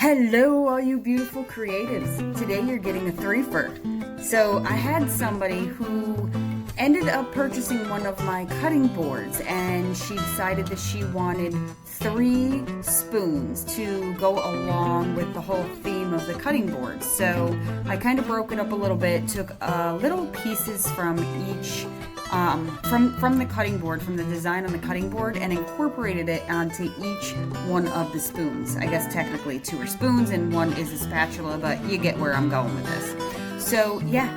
Hello, all you beautiful creatives. Today you're getting a threefer. So I had somebody who ended up purchasing one of my cutting boards, and she decided that she wanted 3 spoons to go along with the whole theme of the cutting board. So I kind of broke it up a little bit, took little pieces from each from the cutting board, from the design on the cutting board, and incorporated it onto each one of the spoons. I guess technically 2 are spoons and 1 is a spatula, but you get where I'm going with this. So yeah,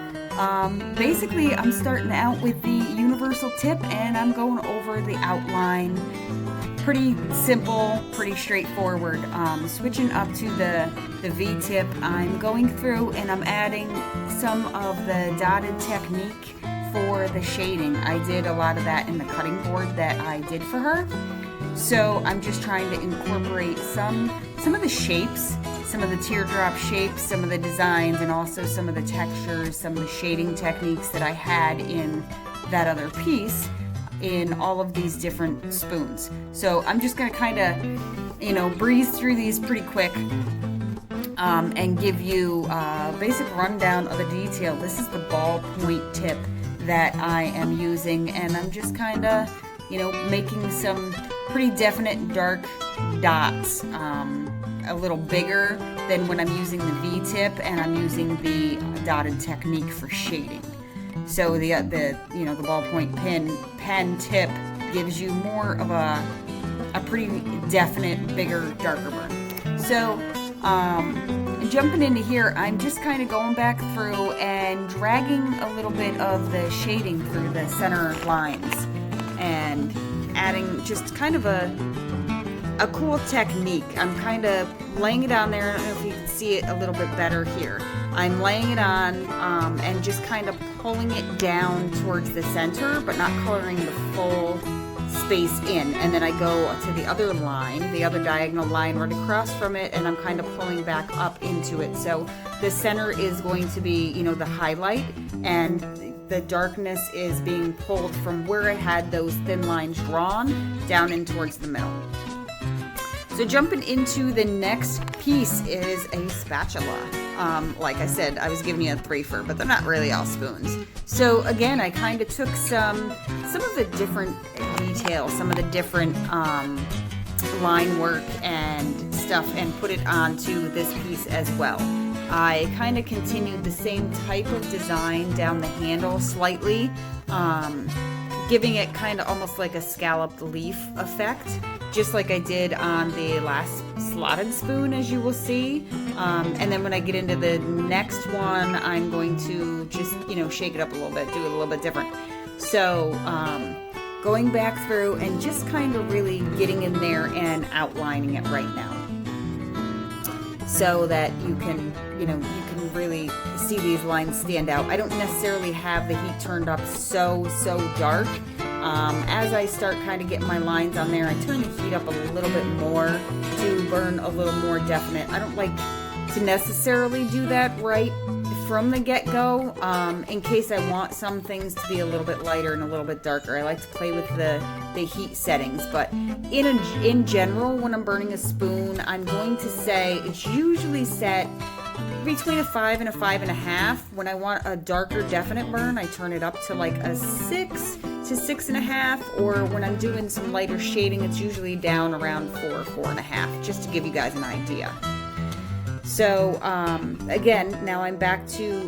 basically I'm starting out with the universal tip, and I'm going over the outline. Pretty simple, pretty straightforward. Switching up to the V-tip, I'm going through and I'm adding some of the dotted technique for the shading. I did a lot of that in the cutting board that I did for her. So I'm just trying to incorporate some of the shapes, some of the teardrop shapes, some of the designs, and also some of the textures, some of the shading techniques that I had in that other piece in all of these different spoons. So I'm just gonna kind of, breeze through these pretty quick and give you a basic rundown of the detail. This is the ballpoint tip that I am using, and I'm just kind of, making some pretty definite dark dots, a little bigger than when I'm using the V-tip, and I'm using the dotted technique for shading. So the ballpoint pen tip gives you more of a pretty definite, bigger, darker burn. So jumping into here, I'm just kind of going back through and dragging a little bit of the shading through the center lines and adding just kind of a cool technique. I'm kind of laying it on there. I don't know if you can see it a little bit better here. I'm laying it on and just kind of pulling it down towards the center, but not coloring the full space in. And then I go to the other line, the other diagonal line right across from it, and I'm kind of pulling back up into it. So the center is going to be, the highlight, and the darkness is being pulled from where I had those thin lines drawn down in towards the middle. So jumping into the next piece is a spatula. Like I said, I was giving you a threefer, but they're not really all spoons. So again, I kind of took some of the different details, some of the different line work and stuff, and put it onto this piece as well. I kind of continued the same type of design down the handle slightly, giving it kind of almost like a scalloped leaf effect, just like I did on the last slotted spoon, as you will see. And then when I get into the next one, I'm going to just, shake it up a little bit, do it a little bit different. So going back through and just kind of really getting in there and outlining it right now, so that you can really see these lines stand out. I don't necessarily have the heat turned up so dark. As I start kind of getting my lines on there, I turn the heat up a little bit more to burn a little more definite. I don't like to necessarily do that right from the get-go, in case I want some things to be a little bit lighter and a little bit darker. I like to play with the heat settings, but in general, when I'm burning a spoon, I'm going to say it's usually set between a 5 and a 5.5. When I want a darker, definite burn, I turn it up to like a 6 to 6.5, or when I'm doing some lighter shading, it's usually down around 4.5, just to give you guys an idea. So again, now I'm back to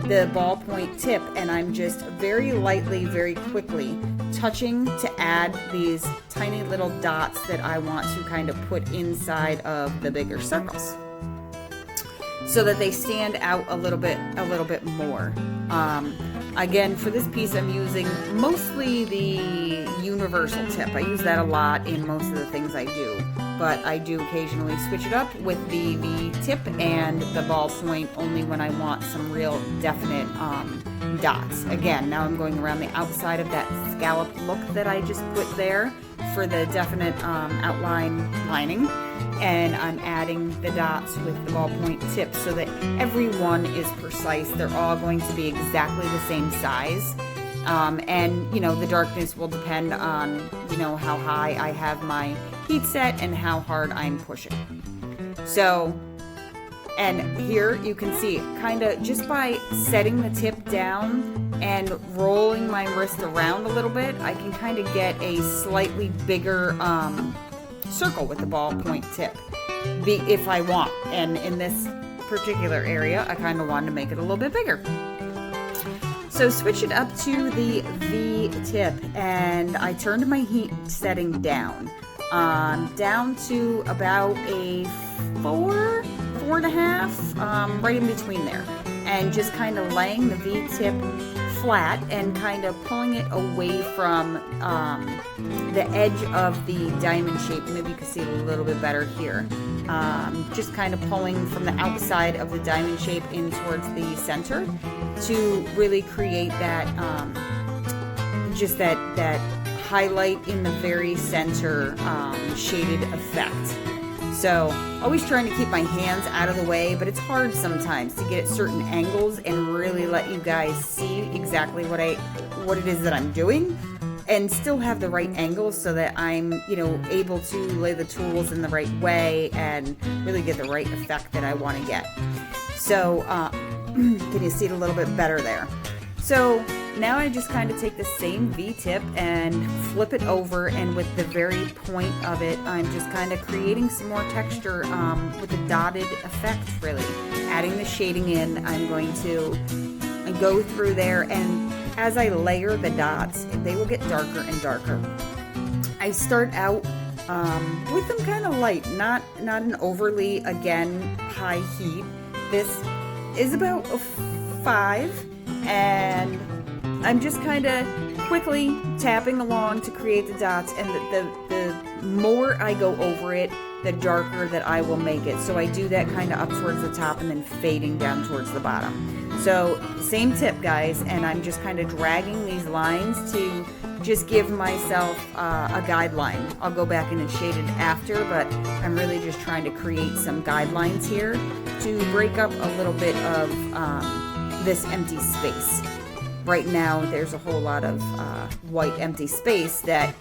the ballpoint tip, and I'm just very lightly, very quickly touching to add these tiny little dots that I want to kind of put inside of the bigger circles, so that they stand out a little bit more. Again, for this piece, I'm using mostly the universal tip. I use that a lot in most of the things I do, but I do occasionally switch it up with the V-tip and the ballpoint only when I want some real definite dots. Again, now I'm going around the outside of that scalloped look that I just put there for the definite outline lining, and I'm adding the dots with the ballpoint tip so that every one is precise. They're all going to be exactly the same size, and the darkness will depend on how high I have my heat set and how hard I'm pushing. So, and here you can see kind of just by setting the tip down and rolling my wrist around a little bit, I can kind of get a slightly bigger circle with the ballpoint tip if I want. And in this particular area, I kind of wanted to make it a little bit bigger. So switch it up to the V tip, and I turned my heat setting down to about a 4.5, right in between there, and just kind of laying the V tip flat and kind of pulling it away from the edge of the diamond shape. Maybe you can see it a little bit better here. Just kind of pulling from the outside of the diamond shape in towards the center to really create that just that highlight in the very center shaded effect. So always trying to keep my hands out of the way, but it's hard sometimes to get at certain angles and really let you guys see exactly what it is that I'm doing, and still have the right angles so that I'm, able to lay the tools in the right way and really get the right effect that I want to get. So can you see it a little bit better there? So now I just kind of take the same V-tip and flip it over, and with the very point of it, I'm just kind of creating some more texture with a dotted effect, really. Adding the shading in, I'm going to go through there, and as I layer the dots, they will get darker and darker. I start out with them kind of light, not an overly, again, high heat. This is about a 5, and I'm just kind of quickly tapping along to create the dots, and the more I go over it, the darker that I will make it. So I do that kind of up towards the top and then fading down towards the bottom. So same tip, guys, and I'm just kind of dragging these lines to just give myself a guideline. I'll go back in and shade it after, but I'm really just trying to create some guidelines here to break up a little bit of this empty space. Right now, there's a whole lot of white empty space that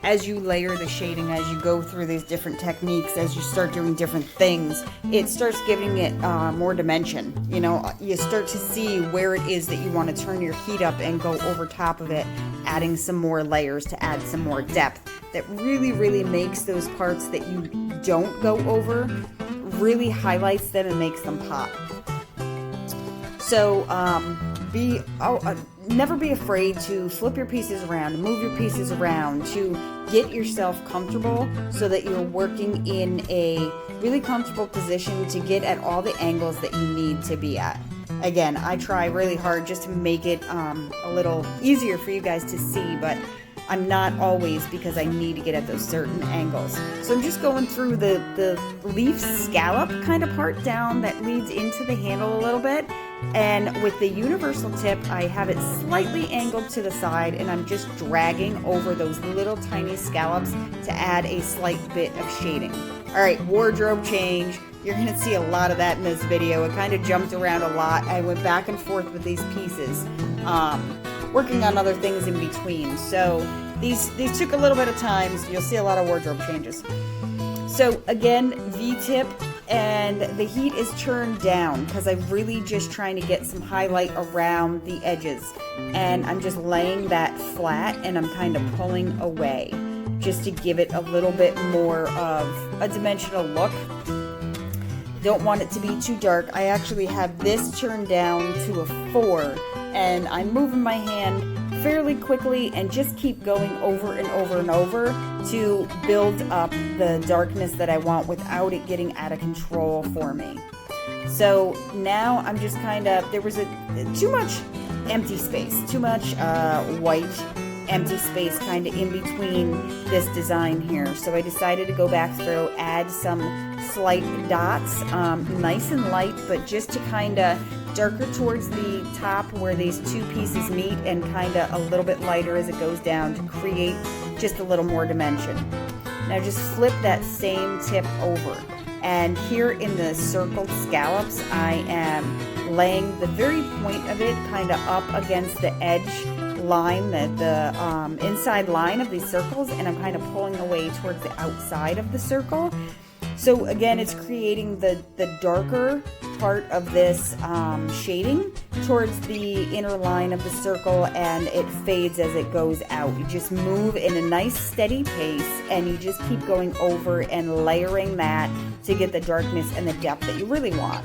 as you layer the shading, as you go through these different techniques, as you start doing different things, it starts giving it more dimension. You start to see where it is that you want to turn your heat up and go over top of it, adding some more layers to add some more depth. That really, really makes those parts that you don't go over, really highlights them and makes them pop. So, never be afraid to flip your pieces around, move your pieces around, to get yourself comfortable so that you're working in a really comfortable position to get at all the angles that you need to be at. Again, I try really hard just to make it a little easier for you guys to see, but I'm not always, because I need to get at those certain angles. So I'm just going through the leaf scallop kind of part down that leads into the handle a little bit. And with the universal tip, I have it slightly angled to the side, and I'm just dragging over those little tiny scallops to add a slight bit of shading. All right, wardrobe change. You're gonna see a lot of that in this video. It kind of jumped around a lot. I went back and forth with these pieces, working on other things in between. So these took a little bit of time, so you'll see a lot of wardrobe changes. So again, V-tip, and the heat is turned down because I'm really just trying to get some highlight around the edges. And I'm just laying that flat, and I'm kind of pulling away just to give it a little bit more of a dimensional look. Don't want it to be too dark. I actually have this turned down to a 4, and I'm moving my hand fairly quickly and just keep going over and over and over to build up the darkness that I want without it getting out of control for me. So now I'm just kind of, there was too much empty space, too much white empty space kind of in between this design here. So I decided to go back through, add some slight dots, nice and light, but just to kind of darker towards the top where these two pieces meet, and kind of a little bit lighter as it goes down to create just a little more dimension. Now just flip that same tip over, and here in the circled scallops, I am laying the very point of it kind of up against the edge line, the inside line of these circles, and I'm kind of pulling away towards the outside of the circle. So again, it's creating the darker part of this shading towards the inner line of the circle, and it fades as it goes out. You just move in a nice steady pace, and you just keep going over and layering that to get the darkness and the depth that you really want.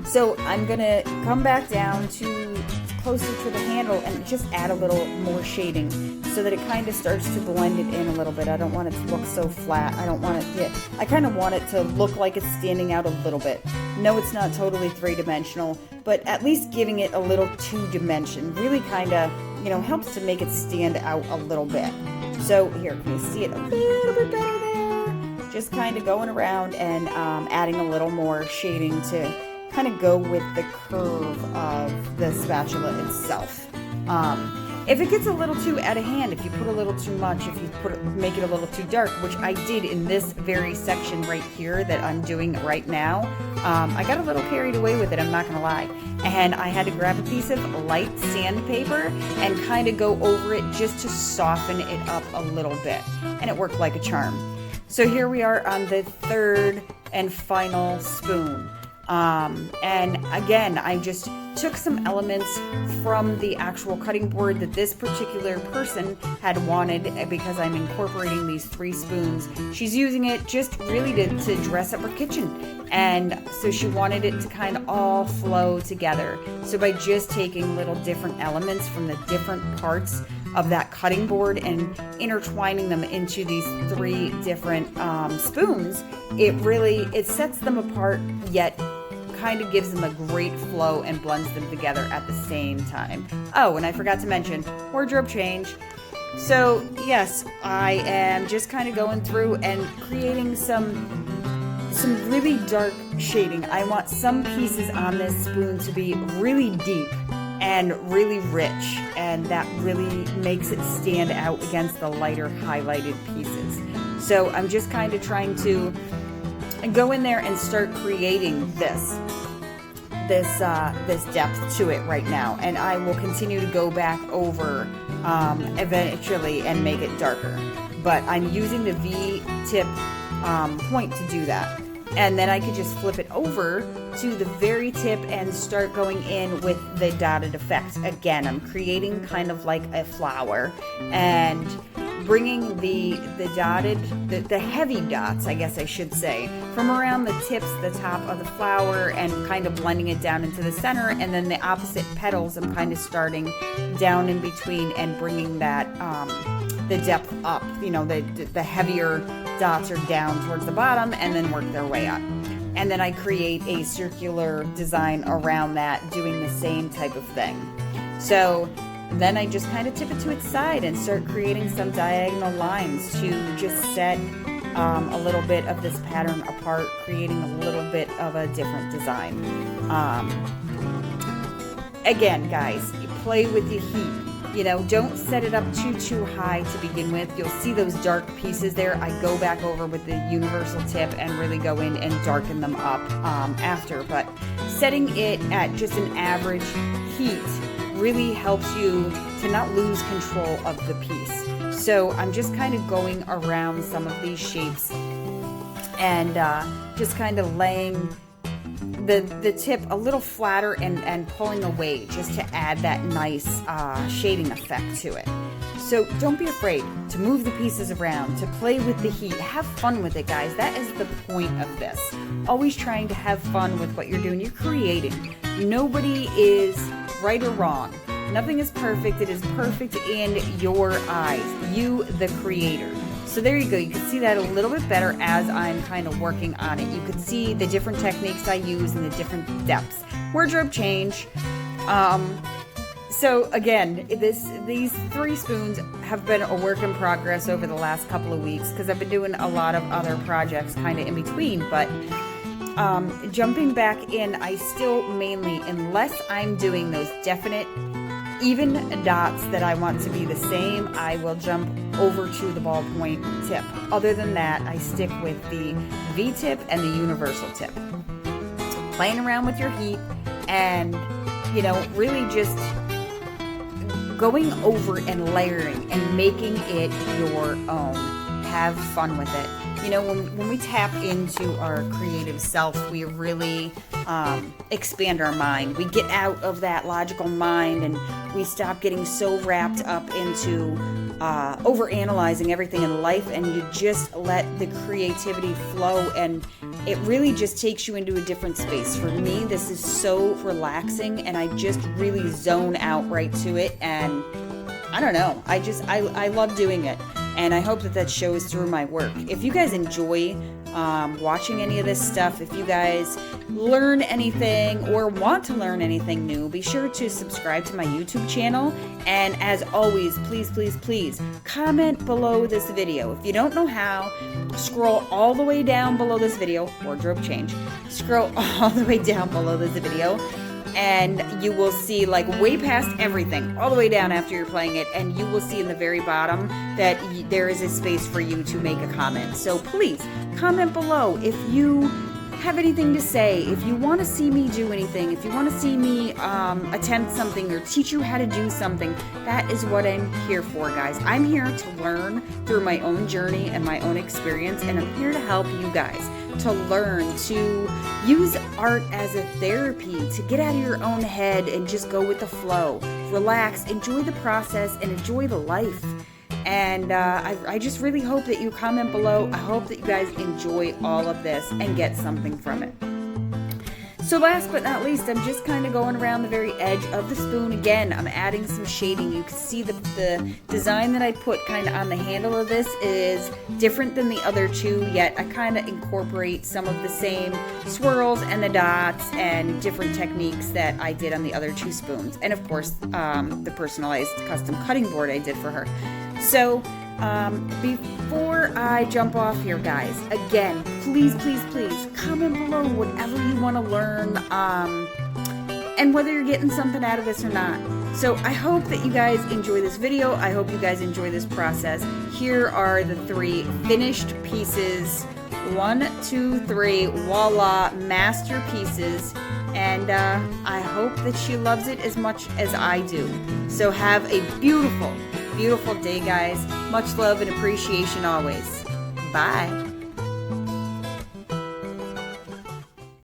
So I'm gonna come back down to closer to the handle and just add a little more shading so that it kind of starts to blend it in a little bit. I don't want it to look so flat. I kind of want it to look like it's standing out a little bit. No, it's not totally three-dimensional, but at least giving it a little two-dimension really kind of, helps to make it stand out a little bit. So here, can you see it a little bit better there? Just kind of going around and adding a little more shading to kind of go with the curve of the spatula itself. If it gets a little too out of hand, if you put a little too much, if you make it a little too dark, which I did in this very section right here that I'm doing right now, I got a little carried away with it, I'm not gonna lie. And I had to grab a piece of light sandpaper and kind of go over it just to soften it up a little bit. And it worked like a charm. So here we are on the third and final spoon. And again, I just took some elements from the actual cutting board that this particular person had wanted, because I'm incorporating these 3 spoons. She's using it just really to dress up her kitchen. And so she wanted it to kind of all flow together. So by just taking little different elements from the different parts of that cutting board and intertwining them into these 3 different spoons, it sets them apart, yet kind of gives them a great flow and blends them together at the same time. Oh, and I forgot to mention wardrobe change. So yes, I am just kind of going through and creating some really dark shading. I want some pieces on this spoon to be really deep and really rich, and that really makes it stand out against the lighter highlighted pieces. So I'm just kind of trying to go in there and start creating this depth to it right now, and I will continue to go back over eventually and make it darker. But I'm using the V-tip point to do that. And then I could just flip it over to the very tip and start going in with the dotted effect. Again, I'm creating kind of like a flower and bringing the heavy dots, I guess I should say, from around the tips, the top of the flower, and kind of blending it down into the center. And then the opposite petals, I'm kind of starting down in between and bringing that the depth up. The heavier dots are down towards the bottom and then work their way up. And then I create a circular design around that, doing the same type of thing. So then I just kind of tip it to its side and start creating some diagonal lines to just set a little bit of this pattern apart, creating a little bit of a different design. Again, guys, you play with your heat. Don't set it up too high to begin with. You'll see those dark pieces there. I go back over with the universal tip and really go in and darken them up after. But setting it at just an average heat really helps you to not lose control of the piece. So I'm just kind of going around some of these shapes and just kind of laying the tip a little flatter and pulling away just to add that nice shading effect to it. So don't be afraid to move the pieces around, to play with the heat. Have fun with it, guys. That is the point of this. Always trying to have fun with what you're doing. You're creating. Nobody is right or wrong. Nothing is perfect. It is perfect in your eyes. You, the creator. So there you go. You can see that a little bit better as I'm kind of working on it. You can see the different techniques I use and the different depths. Wardrobe change. So again, these 3 spoons have been a work in progress over the last couple of weeks because I've been doing a lot of other projects kind of in between. But jumping back in, I still mainly, unless I'm doing those definite even dots that I want to be the same, I will jump over to the ballpoint tip. Other than that, I stick with the V-tip and the universal tip. Playing around with your heat and, really just going over and layering and making it your own. Have fun with it. You know, when we tap into our creative self, we really expand our mind. We get out of that logical mind and we stop getting so wrapped up into overanalyzing everything in life, and you just let the creativity flow, and it really just takes you into a different space. For me, this is so relaxing, and I just really zone out right to it, and I don't know, I love doing it, and I hope that shows through my work. If you guys enjoy watching any of this stuff, if you guys learn anything or want to learn anything new, be sure to subscribe to my YouTube channel. And as always, please, please, please comment below this video. If you don't know how, scroll all the way down below this video, wardrobe change, scroll all the way down below this video, and you will see, like, way past everything, all the way down after you're playing it, and you will see in the very bottom that there is a space for you to make a comment. So please comment below if you have anything to say, if you want to see me do anything, if you want to see me attempt something or teach you how to do something. That is what I'm here for, guys. I'm here to learn through my own journey and my own experience, and I'm here to help you guys to learn to use art as a therapy, to get out of your own head and just go with the flow, relax, enjoy the process, and enjoy the life. And I just really hope that you comment below. I hope that you guys enjoy all of this and get something from it. So last but not least, I'm just kind of going around the very edge of the spoon. Again, I'm adding some shading. You can see the design that I put kind of on the handle of this is different than the other two, yet I kind of incorporate some of the same swirls and the dots and different techniques that I did on the other two spoons. And of course, the personalized custom cutting board I did for her. So before I jump off here, guys, again, please, please, please comment below whatever you want to learn, and whether you're getting something out of this or not. So I hope that you guys enjoy this video. I hope you guys enjoy this process. Here are the 3 finished pieces. 1, 2, 3, voila, masterpieces. And I hope that she loves it as much as I do. So have a beautiful, beautiful day, guys. Much love and appreciation always. Bye.